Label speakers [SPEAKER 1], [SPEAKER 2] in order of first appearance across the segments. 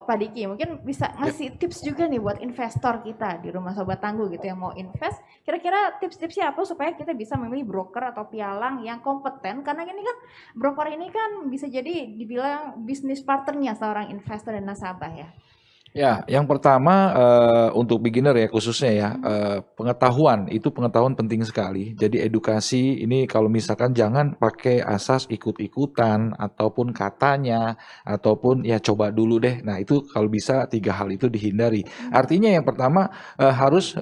[SPEAKER 1] Pak Diki mungkin bisa ngasih tips juga nih buat investor kita di Rumah Sobat Tangguh gitu yang mau invest. Kira-kira tips-tipsnya apa supaya kita bisa memilih broker atau pialang yang kompeten? Karena ini kan broker ini kan bisa jadi dibilang bisnis partnernya seorang investor dan nasabah ya.
[SPEAKER 2] Ya, yang pertama untuk beginner ya khususnya ya, pengetahuan itu pengetahuan penting sekali. Jadi edukasi ini kalau misalkan jangan pakai asas ikut-ikutan ataupun katanya ataupun ya coba dulu deh. Nah itu kalau bisa 3 hal itu dihindari. Artinya yang pertama harus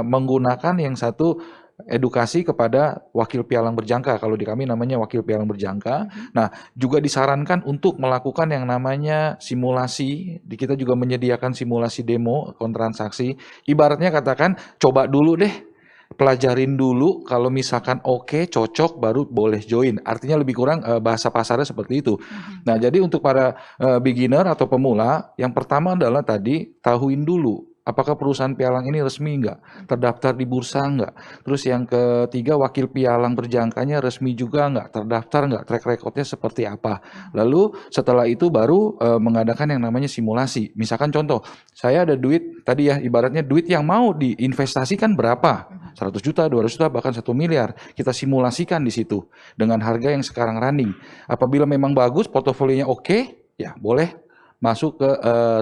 [SPEAKER 2] menggunakan yang satu edukasi kepada wakil pialang berjangka. Kalau di kami namanya wakil pialang berjangka. Nah, juga disarankan untuk melakukan yang namanya simulasi. Kita juga menyediakan simulasi demo kontransaksi. Ibaratnya katakan coba dulu deh, pelajarin dulu. Kalau misalkan oke, cocok, baru boleh join. Artinya lebih kurang bahasa pasarnya seperti itu. Nah, jadi untuk para beginner atau pemula, yang pertama adalah tadi tahuin dulu. Apakah perusahaan pialang ini resmi nggak? Terdaftar di bursa nggak? Terus yang ketiga, wakil pialang berjangkanya resmi juga nggak? Terdaftar nggak? Track recordnya seperti apa? Lalu setelah itu baru mengadakan yang namanya simulasi. Misalkan contoh, saya ada duit, tadi ya ibaratnya duit yang mau diinvestasikan berapa? 100 juta, 200 juta, bahkan 1 miliar. Kita simulasikan di situ dengan harga yang sekarang running. Apabila memang bagus, portofolionya oke, ya boleh masuk ke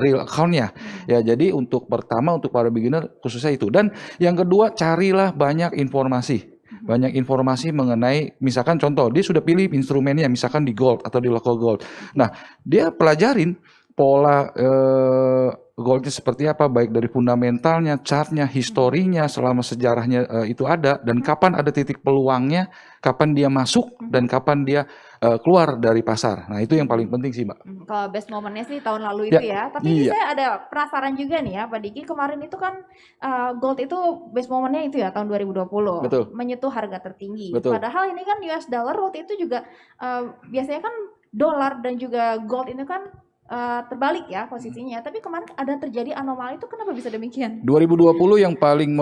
[SPEAKER 2] real account-nya. Ya, jadi untuk pertama untuk para beginner khususnya itu. Dan yang kedua, carilah banyak informasi. Banyak informasi mengenai misalkan contoh dia sudah pilih instrumennya misalkan di gold atau di local gold. Nah, dia pelajarin pola goldnya seperti apa, baik dari fundamentalnya, chartnya, historinya, selama sejarahnya itu ada, dan kapan ada titik peluangnya, kapan dia masuk, dan kapan dia keluar dari pasar. Nah itu yang paling penting sih, Mbak.
[SPEAKER 1] Kalau best momennya sih tahun lalu
[SPEAKER 2] Ya,
[SPEAKER 1] itu ya. Tapi ini
[SPEAKER 2] iya,
[SPEAKER 1] saya ada penasaran juga nih ya, Pak Diki. Kemarin itu kan gold itu best momennya itu ya tahun 2020
[SPEAKER 2] betul,
[SPEAKER 1] menyentuh harga tertinggi.
[SPEAKER 2] betul.
[SPEAKER 1] Padahal ini kan US dollar waktu itu juga biasanya kan dolar dan juga gold ini kan terbalik ya posisinya. Tapi kemarin ada terjadi anomali itu kenapa bisa demikian?
[SPEAKER 2] 2020 yang paling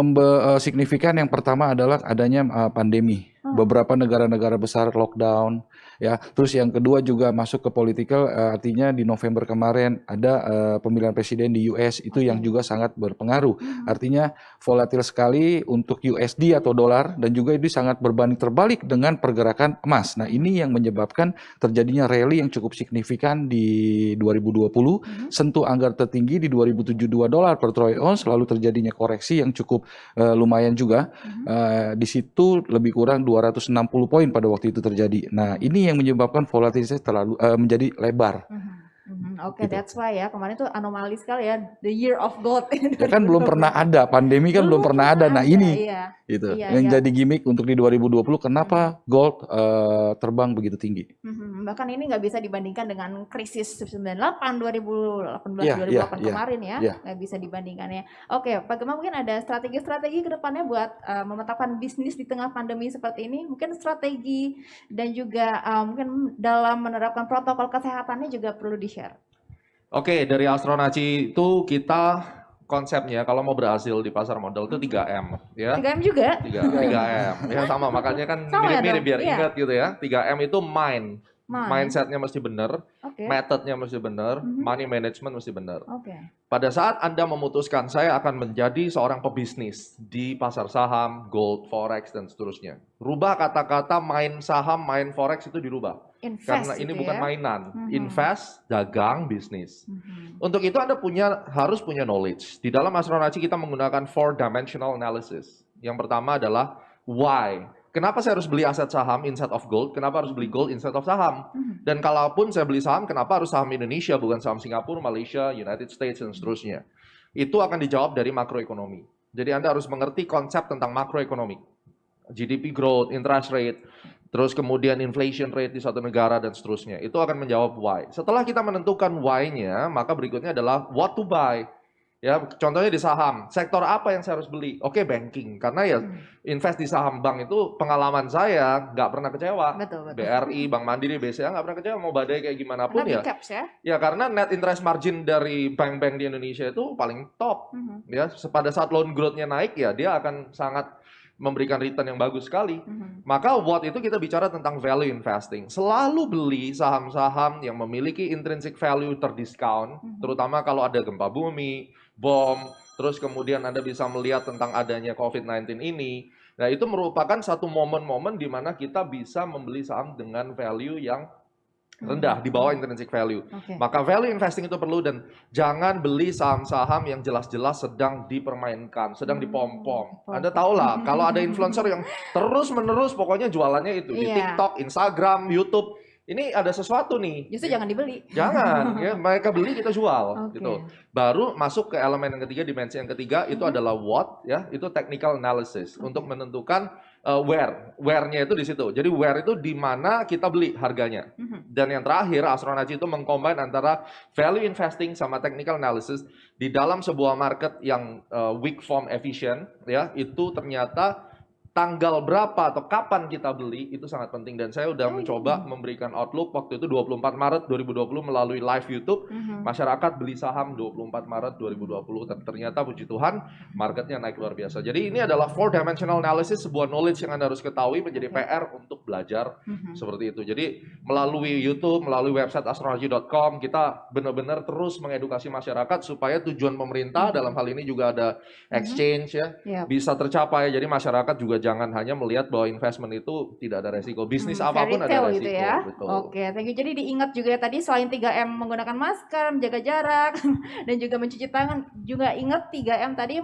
[SPEAKER 2] signifikan yang pertama adalah adanya pandemi. Beberapa negara-negara besar lockdown, ya. Terus yang kedua juga masuk ke political, artinya di November kemarin ada pemilihan presiden di US itu yang juga sangat berpengaruh. Artinya volatil sekali untuk USD atau dolar dan juga itu sangat berbanding terbalik dengan pergerakan emas. Nah, ini yang menyebabkan terjadinya rally yang cukup signifikan di 2020, sentuh angka tertinggi di 2072 dolar per troy ounce, lalu terjadinya koreksi yang cukup lumayan juga. Di situ lebih kurang 260 poin pada waktu itu terjadi. Nah, ini yang menyebabkan volatilitas terlalu menjadi lebar.
[SPEAKER 1] Oke,
[SPEAKER 2] Gitu.
[SPEAKER 1] that's why ya kemarin tuh anomali sekali ya, the year of gold.
[SPEAKER 2] Ya kan belum pernah ada, pandemi kan belum pernah ada. Nah ini
[SPEAKER 1] iya.
[SPEAKER 2] gitu.
[SPEAKER 1] Iya,
[SPEAKER 2] Yang
[SPEAKER 1] iya.
[SPEAKER 2] jadi gimmick untuk di 2020 kenapa gold terbang begitu tinggi.
[SPEAKER 1] Bahkan ini nggak bisa dibandingkan dengan krisis 98, 2018,
[SPEAKER 2] Iya, iya,
[SPEAKER 1] 2008
[SPEAKER 2] iya.
[SPEAKER 1] kemarin ya,
[SPEAKER 2] Iya.
[SPEAKER 1] nggak bisa dibandingkannya. Oke, Pak Gemma mungkin ada strategi-strategi ke depannya buat memantapkan bisnis di tengah pandemi seperti ini. Mungkin strategi dan juga mungkin dalam menerapkan protokol kesehatannya juga perlu di-share.
[SPEAKER 3] Oke, dari Astronaci itu kita konsepnya kalau mau berhasil di pasar modal itu 3M ya.
[SPEAKER 1] 3M juga?
[SPEAKER 3] 3M. Ya sama, makanya kan
[SPEAKER 1] Sama ya
[SPEAKER 3] mirip-mirip
[SPEAKER 1] dong?
[SPEAKER 3] biar
[SPEAKER 1] Iya.
[SPEAKER 3] ingat gitu ya. 3M itu mind.
[SPEAKER 1] Mind.
[SPEAKER 3] Mindsetnya mesti benar,
[SPEAKER 1] Oke.
[SPEAKER 3] methodnya mesti benar, money management mesti benar.
[SPEAKER 1] Oke.
[SPEAKER 3] Pada saat Anda memutuskan saya akan menjadi seorang pebisnis di pasar saham, gold, forex dan seterusnya. Rubah kata-kata main saham, main forex itu dirubah.
[SPEAKER 1] Invest
[SPEAKER 3] Karena ini
[SPEAKER 1] gitu
[SPEAKER 3] bukan
[SPEAKER 1] ya.
[SPEAKER 3] mainan. Invest, dagang, bisnis. Untuk itu Anda harus punya knowledge. Di dalam Astronaci kita menggunakan 4-dimensional analysis. Yang pertama adalah why. Kenapa saya harus beli aset saham instead of gold? Kenapa harus beli gold instead of saham? Dan kalaupun saya beli saham, kenapa harus saham Indonesia bukan saham Singapura, Malaysia, United States dan seterusnya? Itu akan dijawab dari makroekonomi. Jadi Anda harus mengerti konsep tentang makroekonomi. GDP growth, interest rate, terus kemudian inflation rate di suatu negara dan seterusnya. Itu akan menjawab why. Setelah kita menentukan why-nya, maka berikutnya adalah what to buy. Ya, contohnya di saham, sektor apa yang saya harus beli? Oke, banking. Karena ya invest di saham bank itu pengalaman saya nggak pernah kecewa.
[SPEAKER 1] Betul.
[SPEAKER 3] BRI, Bank Mandiri, BCA nggak pernah kecewa. Mau badai kayak gimana pun
[SPEAKER 1] Karena
[SPEAKER 3] ya.
[SPEAKER 1] big caps ya.
[SPEAKER 3] Ya karena net interest margin dari bank-bank di Indonesia itu paling top. Ya, pada saat loan growth-nya naik ya dia akan sangat memberikan return yang bagus sekali. Maka what itu kita bicara tentang value investing. Selalu beli saham-saham yang memiliki intrinsic value terdiskon, terutama kalau ada gempa bumi, bom, terus kemudian Anda bisa melihat tentang adanya COVID-19 ini. Nah, itu merupakan satu momen-momen di mana kita bisa membeli saham dengan value yang rendah, di bawah intrinsic value. Maka value investing itu perlu, dan jangan beli saham-saham yang jelas-jelas sedang dipermainkan, sedang dipom-pom. Anda tahu lah, kalau ada influencer yang terus-menerus pokoknya jualannya itu di TikTok, Instagram, YouTube, ini ada sesuatu nih.
[SPEAKER 1] Justru jangan dibeli.
[SPEAKER 3] Jangan, ya mereka beli kita jual, gitu. Baru masuk ke elemen yang ketiga, dimensi yang ketiga itu adalah what, ya, itu technical analysis untuk menentukan where-nya itu di situ. Jadi where itu di mana kita beli harganya. Dan yang terakhir, Astronaci itu mengcombine antara value investing sama technical analysis di dalam sebuah market yang weak form efficient, ya, itu ternyata tanggal berapa atau kapan kita beli itu sangat penting, dan saya udah mencoba memberikan outlook waktu itu 24 Maret 2020 melalui live YouTube. Masyarakat beli saham 24 Maret 2020 dan ternyata puji Tuhan marketnya naik luar biasa. Jadi ini adalah 4-dimensional analysis, sebuah knowledge yang Anda harus ketahui, menjadi PR untuk belajar seperti itu. Jadi melalui YouTube, melalui website astronaci.com kita benar-benar terus mengedukasi masyarakat supaya tujuan pemerintah dalam hal ini juga ada exchange ya bisa tercapai. Jadi masyarakat juga jangan hanya melihat bahwa investment itu tidak ada resiko. Bisnis apapun ada resiko.
[SPEAKER 1] Gitu ya.
[SPEAKER 3] Betul.
[SPEAKER 1] Oke, thank you. Jadi diingat juga ya tadi, selain 3M menggunakan masker, menjaga jarak, dan juga mencuci tangan, juga ingat 3M tadi,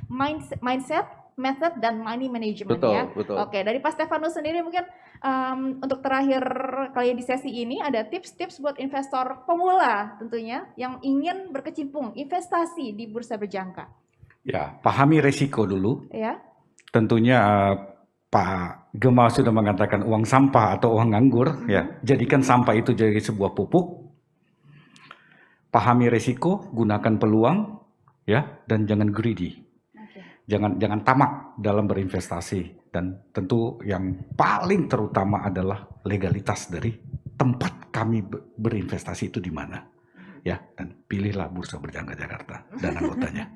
[SPEAKER 1] mindset, method, dan money management.
[SPEAKER 3] Betul,
[SPEAKER 1] ya.
[SPEAKER 3] betul.
[SPEAKER 1] Oke, dari Pak Stefanus sendiri mungkin untuk terakhir kali di sesi ini ada tips-tips buat investor pemula tentunya yang ingin berkecimpung investasi di bursa berjangka.
[SPEAKER 4] Ya, pahami resiko dulu.
[SPEAKER 1] Ya.
[SPEAKER 4] Tentunya Pak Gema sudah mengatakan uang sampah atau uang nganggur, ya, jadikan sampah itu jadi sebuah pupuk. Pahami resiko, gunakan peluang, ya, dan jangan greedy. Jangan tamak dalam berinvestasi, dan tentu yang paling terutama adalah legalitas dari tempat kami berinvestasi itu di mana. Ya, dan pilihlah Bursa Berjangka Jakarta dan anggotanya.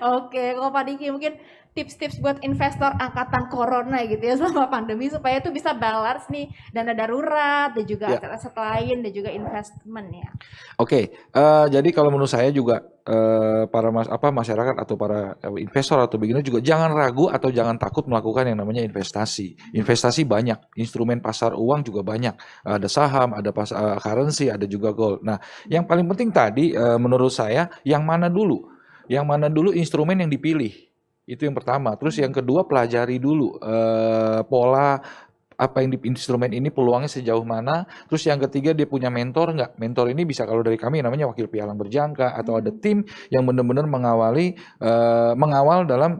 [SPEAKER 1] Oke, kalau Pak Diki mungkin tips-tips buat investor angkatan corona gitu ya selama pandemi supaya itu bisa balance nih dana darurat dan juga aset-aset lain dan juga investment ya.
[SPEAKER 2] Oke, jadi kalau menurut saya juga para masyarakat atau para investor atau beginner juga jangan ragu atau jangan takut melakukan yang namanya investasi. Investasi banyak, instrumen pasar uang juga banyak. Ada saham, ada currency, ada juga gold. Nah, yang paling penting tadi menurut saya yang mana dulu? Yang mana dulu instrumen yang dipilih? Itu yang pertama. Terus yang kedua pelajari dulu pola apa yang di instrumen ini peluangnya sejauh mana. Terus yang ketiga dia punya mentor nggak? Mentor ini bisa kalau dari kami namanya wakil pialang berjangka atau ada tim yang benar-benar mengawal dalam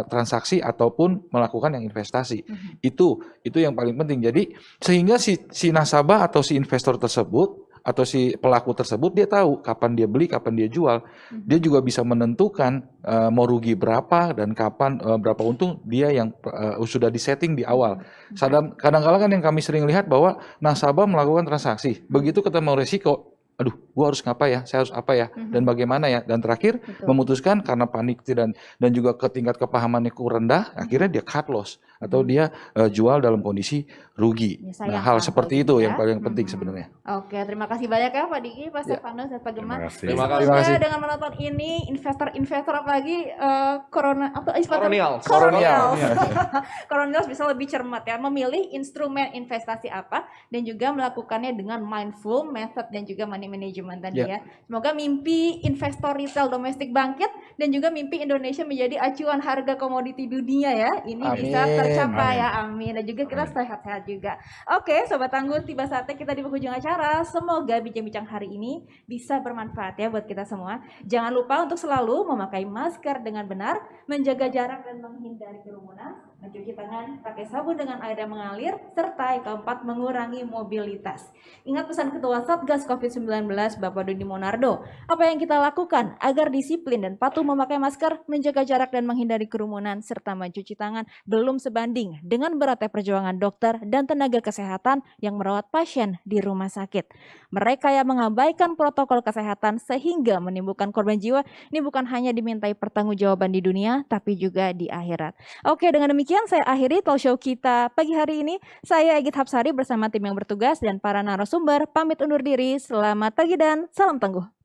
[SPEAKER 2] transaksi ataupun melakukan yang investasi. Itu yang paling penting. Jadi sehingga si nasabah atau si investor tersebut atau si pelaku tersebut dia tahu kapan dia beli, kapan dia jual. Dia juga bisa menentukan mau rugi berapa dan kapan berapa untung dia yang sudah disetting di awal. Kadang-kadang kan yang kami sering lihat bahwa nasabah melakukan transaksi, begitu ketemu resiko, aduh, gua harus ngapa ya, saya harus apa ya, dan bagaimana ya, dan terakhir memutuskan karena panik dan juga tingkat kepahamannya kurang rendah, akhirnya dia cut loss atau dia jual dalam kondisi rugi. Nah, hal seperti itu yang paling penting sebenarnya.
[SPEAKER 1] Oke, terima kasih banyak ya Pak Diki, Pak Stefanus, dan Pak Gema.
[SPEAKER 3] Terima kasih.
[SPEAKER 1] Dengan menonton ini, investor apalagi Koronials bisa lebih cermat ya, memilih instrumen investasi apa dan juga melakukannya dengan mindful, method, dan juga money management tadi ya. Semoga mimpi investor retail domestik bangkit dan juga mimpi Indonesia menjadi acuan harga komoditi dunia ya. Ini bisa tercapai ya, amin. Dan juga kita sehat-sehat juga. Oke, Sobat Tangguh, tiba saatnya kita di penghujung acara. Semoga bincang-bincang hari ini bisa bermanfaat ya buat kita semua. Jangan lupa untuk selalu memakai masker dengan benar, menjaga jarak dan menghindari kerumunan, mencuci tangan pakai sabun dengan air yang mengalir, serta yang keempat mengurangi mobilitas. Ingat pesan Ketua Satgas COVID-19 Bapak Dodi Monardo, apa yang kita lakukan agar disiplin dan patuh memakai masker, menjaga jarak dan menghindari kerumunan, serta mencuci tangan belum sebanding dengan beratnya perjuangan dokter dan tenaga kesehatan yang merawat pasien di rumah sakit. Mereka yang mengabaikan protokol kesehatan sehingga menimbulkan korban jiwa, ini bukan hanya dimintai pertanggungjawaban di dunia, tapi juga di akhirat. Oke, dengan demikian demikian saya akhiri talk show kita pagi hari ini. Saya Egit Hapsari bersama tim yang bertugas dan para narasumber pamit undur diri. Selamat pagi dan salam tangguh.